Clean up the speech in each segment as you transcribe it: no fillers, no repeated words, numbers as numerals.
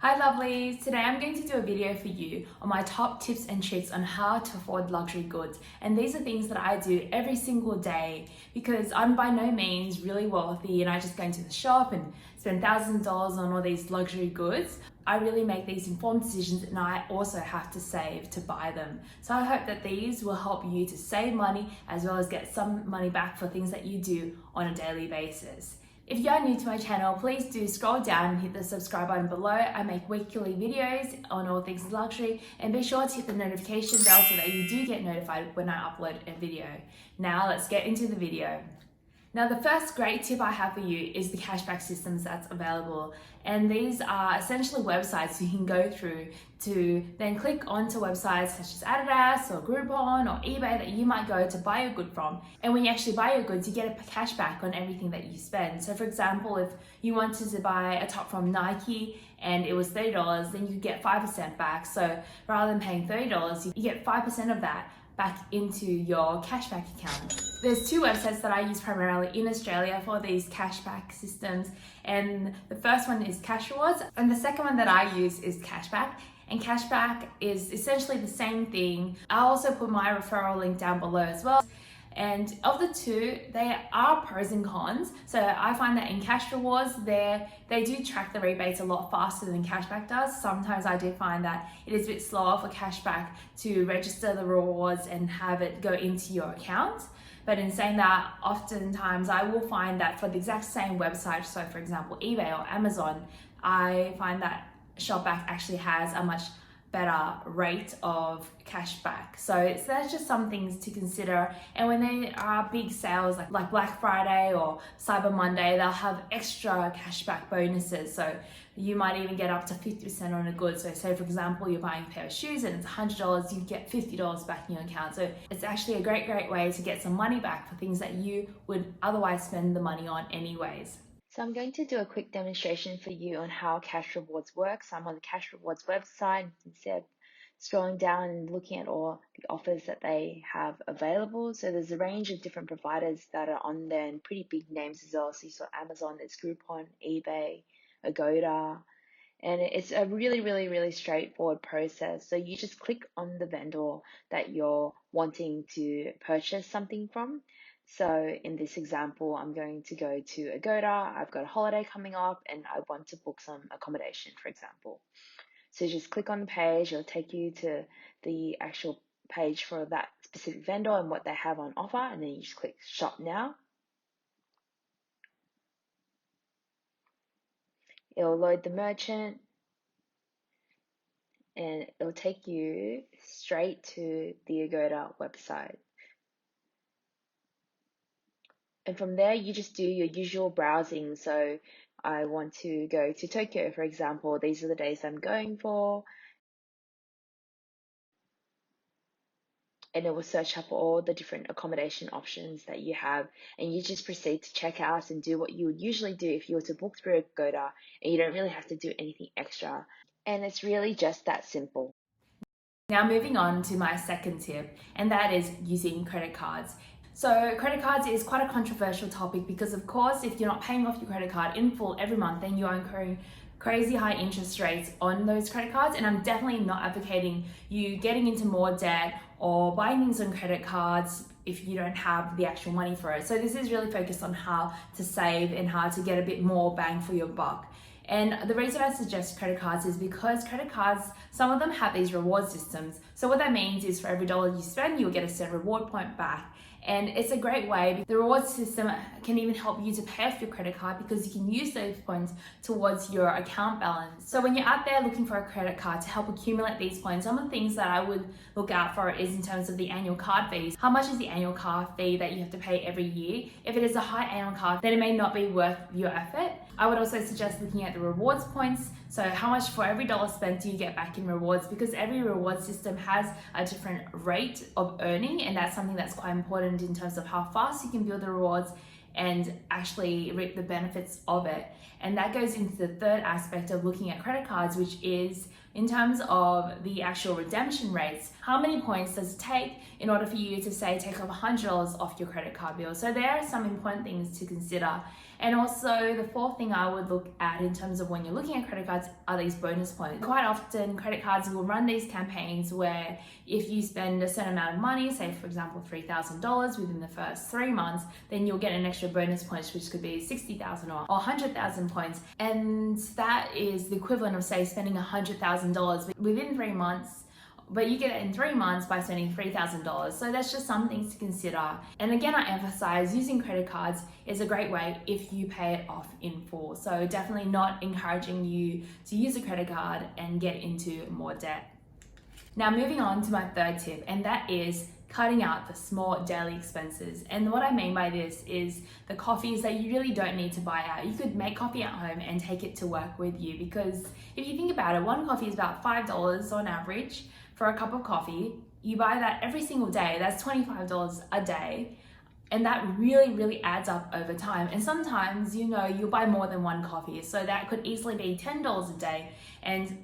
Hi lovelies! Today I'm going to do a video for you on my top tips and tricks on how to afford luxury goods. And these are things that I do every single day because I'm by no means really wealthy and I just go into the shop and spend thousands of dollars on all these luxury goods. I really make these informed decisions and I also have to save to buy them. So I hope that these will help you to save money as well as get some money back for things that you do on a daily basis. If you are new to my channel, please do scroll down and hit the subscribe button below. I make weekly videos on all things luxury, and be sure to hit the notification bell so that you do get notified when I upload a video. Now let's get into the video. Now the first great tip I have for you is the cashback systems that's available, and these are essentially websites you can go through to then click onto websites such as Adidas or Groupon or eBay that you might go to buy a good from. And when you actually buy your goods, you get a cashback on everything that you spend. So for example, if you wanted to buy a top from Nike and it was $30, then you get 5% back. So rather than paying $30, you get 5% of that back into your cashback account. There's two websites that I use primarily in Australia for these cashback systems, and the first one is Cash Rewards and the second one that I use is Cashback. And Cashback is essentially the same thing. I'll also put my referral link down below as well. And of the two, they are pros and cons. So I find that in Cash Rewards, they do track the rebates a lot faster than Cashback does. Sometimes I do find that it is a bit slower for Cashback to register the rewards and have it go into your account. But in saying that, oftentimes I will find that for the exact same website, so for example, eBay or Amazon, I find that Shopback actually has a much better rate of cashback. So that's just some things to consider. And when there are big sales like Black Friday or Cyber Monday, they'll have extra cashback bonuses. So you might even get up to 50% on a good. So say for example, you're buying a pair of shoes and it's $100, you get $50 back in your account. So it's actually a great way to get some money back for things that you would otherwise spend the money on anyways. So I'm going to do a quick demonstration for you on how Cash Rewards works. I'm on the Cash Rewards website. Instead of scrolling down and looking at all the offers that they have available. So there's a range of different providers that are on there and pretty big names as well. So you saw Amazon, there's Groupon, eBay, Agoda. And it's a really straightforward process. So you just click on the vendor that you're wanting to purchase something from. So in this example, I'm going to go to Agoda. I've got a holiday coming up and I want to book some accommodation, for example. So just click on the page, it'll take you to the actual page for that specific vendor and what they have on offer, and then you just click shop now. It'll load the merchant and it'll take you straight to the Agoda website. And from there, you just do your usual browsing. So I want to go to Tokyo, for example. These are the days I'm going for. And it will search up all the different accommodation options that you have. And you just proceed to check out and do what you would usually do if you were to book through Agoda. And you don't really have to do anything extra. And it's really just that simple. Now moving on to my second tip, and that is using credit cards. So credit cards is quite a controversial topic because of course if you're not paying off your credit card in full every month, then you are incurring crazy high interest rates on those credit cards, and I'm definitely not advocating you getting into more debt or buying things on credit cards if you don't have the actual money for it. So this is really focused on how to save and how to get a bit more bang for your buck. And the reason I suggest credit cards is because credit cards, some of them have these reward systems. So what that means is for every dollar you spend, you'll get a set reward point back. And it's a great way. The reward system can even help you to pay off your credit card because you can use those points towards your account balance. So when you're out there looking for a credit card to help accumulate these points, some of the things that I would look out for is in terms of the annual card fees. How much is the annual card fee that you have to pay every year? If it is a high annual card, then it may not be worth your effort. I would also suggest looking at the rewards points. So how much for every dollar spent do you get back in rewards? Because every reward system has a different rate of earning, and that's something that's quite important in terms of how fast you can build the rewards and actually reap the benefits of it. And that goes into the third aspect of looking at credit cards, which is in terms of the actual redemption rates, how many points does it take in order for you to say take off $100 off your credit card bill? So there are some important things to consider. And also the fourth thing I would look at in terms of when you're looking at credit cards are these bonus points. Quite often credit cards will run these campaigns where if you spend a certain amount of money, say for example $3,000 within the first 3 months, then you'll get an extra bonus points, which could be 60,000 or 100,000 points. And that is the equivalent of say spending $100,000 within 3 months, but you get it in 3 months by spending $3,000. So that's just some things to consider. And again, I emphasize using credit cards is a great way if you pay it off in full. So definitely not encouraging you to use a credit card and get into more debt. Now moving on to my third tip, and that is cutting out the small daily expenses. And what I mean by this is the coffees that you really don't need to buy out. You could make coffee at home and take it to work with you, because if you think about it, one coffee is about $5 on average for a cup of coffee. You buy that every single day, that's $25 a day. And that really adds up over time. And sometimes, you'll buy more than one coffee. So that could easily be $10 a day. And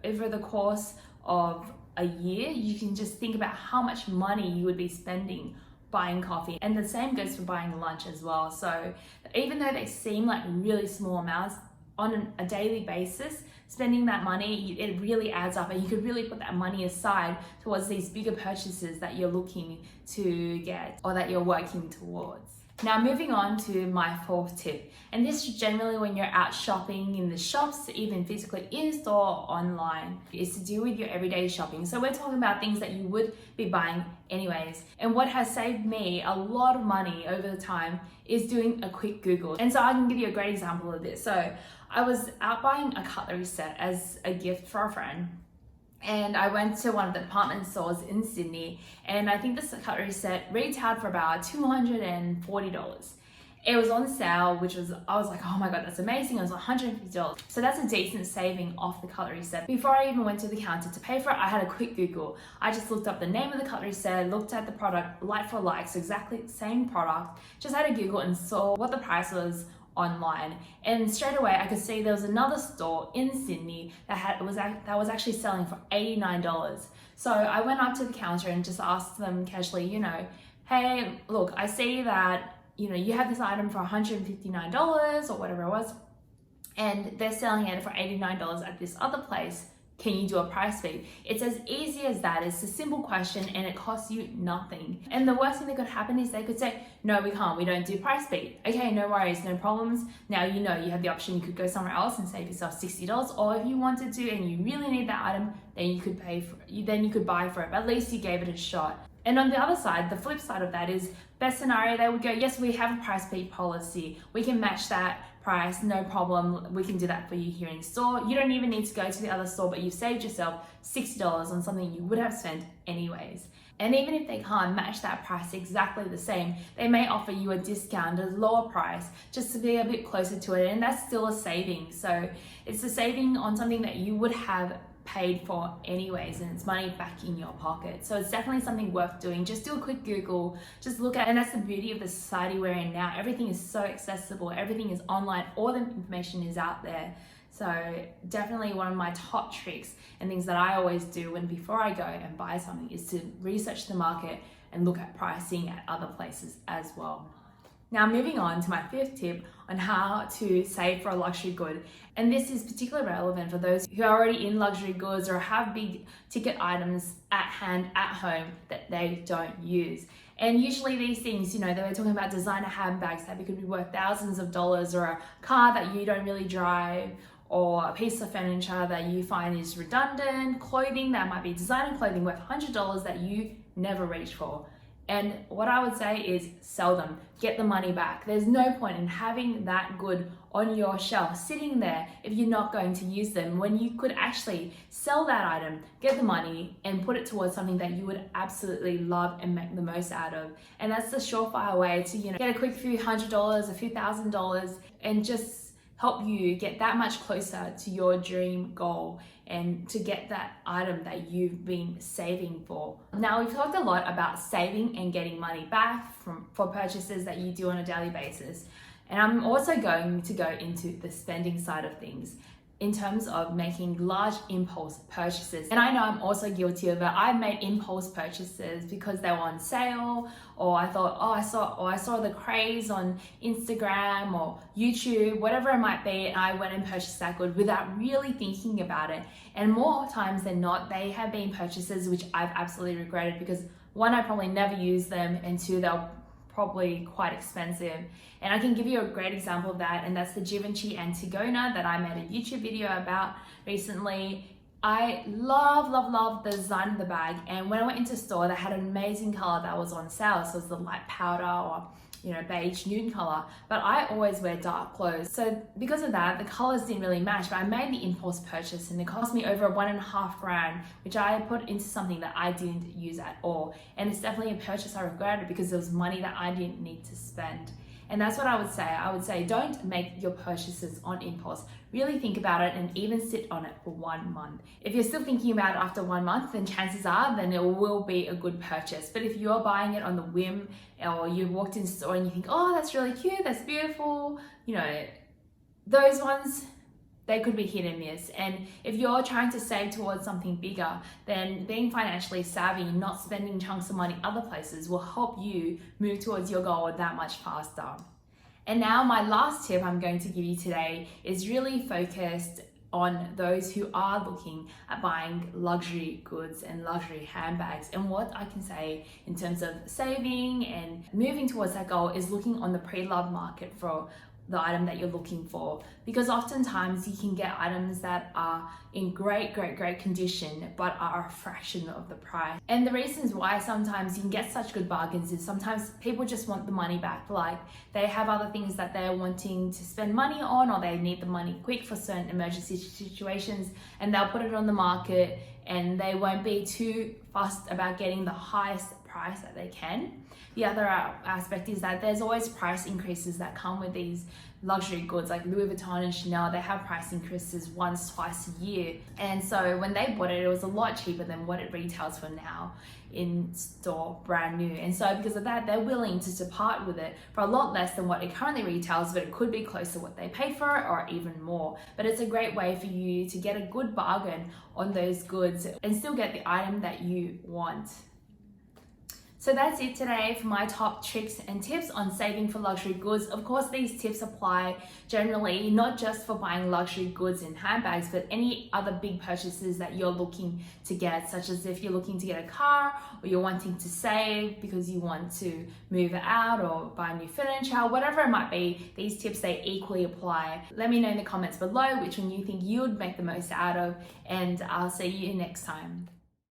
over the course of a year, you can just think about how much money you would be spending buying coffee. And the same goes for buying lunch as well. So even though they seem like really small amounts, on a daily basis, spending that money, it really adds up, and you could really put that money aside towards these bigger purchases that you're looking to get or that you're working towards. Now moving on to my fourth tip, and this is generally when you're out shopping in the shops, even physically in-store or online, is to do with your everyday shopping. So we're talking about things that you would be buying anyways. And what has saved me a lot of money over the time is doing a quick Google. And so I can give you a great example of this. So I was out buying a cutlery set as a gift for a friend. And I went to one of the department stores in Sydney, and I think this cutlery set retailed for about $240. It was on sale, I was like, oh my God, that's amazing. It was $150. So that's a decent saving off the cutlery set. Before I even went to the counter to pay for it, I had a quick Google. I just looked up the name of the cutlery set, looked at the product like for like, so exactly the same product, just had a Google and saw what the price was online, and straight away I could see there was another store in Sydney that was actually selling for $89. So I went up to the counter and just asked them casually, hey, look, I see that you have this item for $159 or whatever it was, and they're selling it for $89 at this other place. Can you do a price beat? It's as easy as that. It's a simple question and it costs you nothing. And the worst thing that could happen is they could say, no, we can't, we don't do price beat. Okay, no worries, no problems. Now you have the option, you could go somewhere else and save yourself $60, or if you wanted to and you really need that item, then you could buy for it. But at least you gave it a shot. And on the other side, the flip side of that is, best scenario, they would go, yes, we have a price beat policy. We can match that price, no problem. We can do that for you here in store. You don't even need to go to the other store, but you've saved yourself $60 on something you would have spent anyways. And even if they can't match that price exactly the same, they may offer you a discount, a lower price, just to be a bit closer to it. And that's still a saving. So it's a saving on something that you would have paid for anyways, and it's money back in your pocket. So it's definitely something worth doing. Just do a quick Google, just look at, and that's the beauty of the society we're in now. Everything is so accessible, everything is online, all the information is out there. So definitely one of my top tricks and things that I always do before I go and buy something is to research the market and look at pricing at other places as well. Now moving on to my fifth tip on how to save for a luxury good. And this is particularly relevant for those who are already in luxury goods or have big ticket items at hand at home that they don't use. And usually these things, they were talking about designer handbags that could be worth thousands of dollars, or a car that you don't really drive, or a piece of furniture that you find is redundant, clothing that might be designer clothing worth $100 that you never reach for. And what I would say is sell them, get the money back. There's no point in having that good on your shelf sitting there if you're not going to use them, when you could actually sell that item, get the money and put it towards something that you would absolutely love and make the most out of. And that's the surefire way to, get a quick few $100, a few $1,000, and just help you get that much closer to your dream goal and to get that item that you've been saving for. Now, we've talked a lot about saving and getting money back for purchases that you do on a daily basis. And I'm also going to go into the spending side of things. in terms of making large impulse purchases. And I know I'm also guilty of it. I've made impulse purchases because they were on sale, or I thought, oh, I saw the craze on Instagram or YouTube, whatever it might be, and I went and purchased that good without really thinking about it. And more times than not, they have been purchases which I've absolutely regretted because one, I probably never used them, and two, they're probably quite expensive. And I can give you a great example of that, and that's the Givenchy Antigona that I made a YouTube video about recently. I love the design of the bag, and when I went into store, they had an amazing color that was on sale. So it was the light powder or beige nude color, but I always wear dark clothes. So because of that, the colors didn't really match, but I made the impulse purchase and it cost me over $1.5 grand, which I put into something that I didn't use at all. And it's definitely a purchase I regretted because it was money that I didn't need to spend. And that's what I would say. I would say don't make your purchases on impulse. Really think about it and even sit on it for 1 month. If you're still thinking about it after 1 month, then chances are then it will be a good purchase. But if you're buying it on the whim, or you walked into the store and you think, oh, that's really cute, that's beautiful, those ones, they could be hit and miss. And if you're trying to save towards something bigger, then being financially savvy, not spending chunks of money other places will help you move towards your goal that much faster. And now my last tip I'm going to give you today is really focused on those who are looking at buying luxury goods and luxury handbags. And what I can say in terms of saving and moving towards that goal is looking on the pre-loved market for the item that you're looking for, because oftentimes you can get items that are in great condition but are a fraction of the price. And the reasons why sometimes you can get such good bargains is sometimes people just want the money back, like they have other things that they're wanting to spend money on, or they need the money quick for certain emergency situations, and they'll put it on the market and they won't be too fussed about getting the highest price that they can. The other aspect is that there's always price increases that come with these luxury goods, like Louis Vuitton and Chanel. They have price increases once, twice a year. And so when they bought it, it was a lot cheaper than what it retails for now in store, brand new. And so because of that, they're willing to depart with it for a lot less than what it currently retails, but it could be close to what they paid for it or even more. But it's a great way for you to get a good bargain on those goods and still get the item that you want. So that's it today for my top tricks and tips on saving for luxury goods. Of course, these tips apply generally, not just for buying luxury goods and handbags, but any other big purchases that you're looking to get, such as if you're looking to get a car, or you're wanting to save because you want to move it out or buy new furniture, whatever it might be, these tips, they equally apply. Let me know in the comments below which one you think you would make the most out of, and I'll see you next time.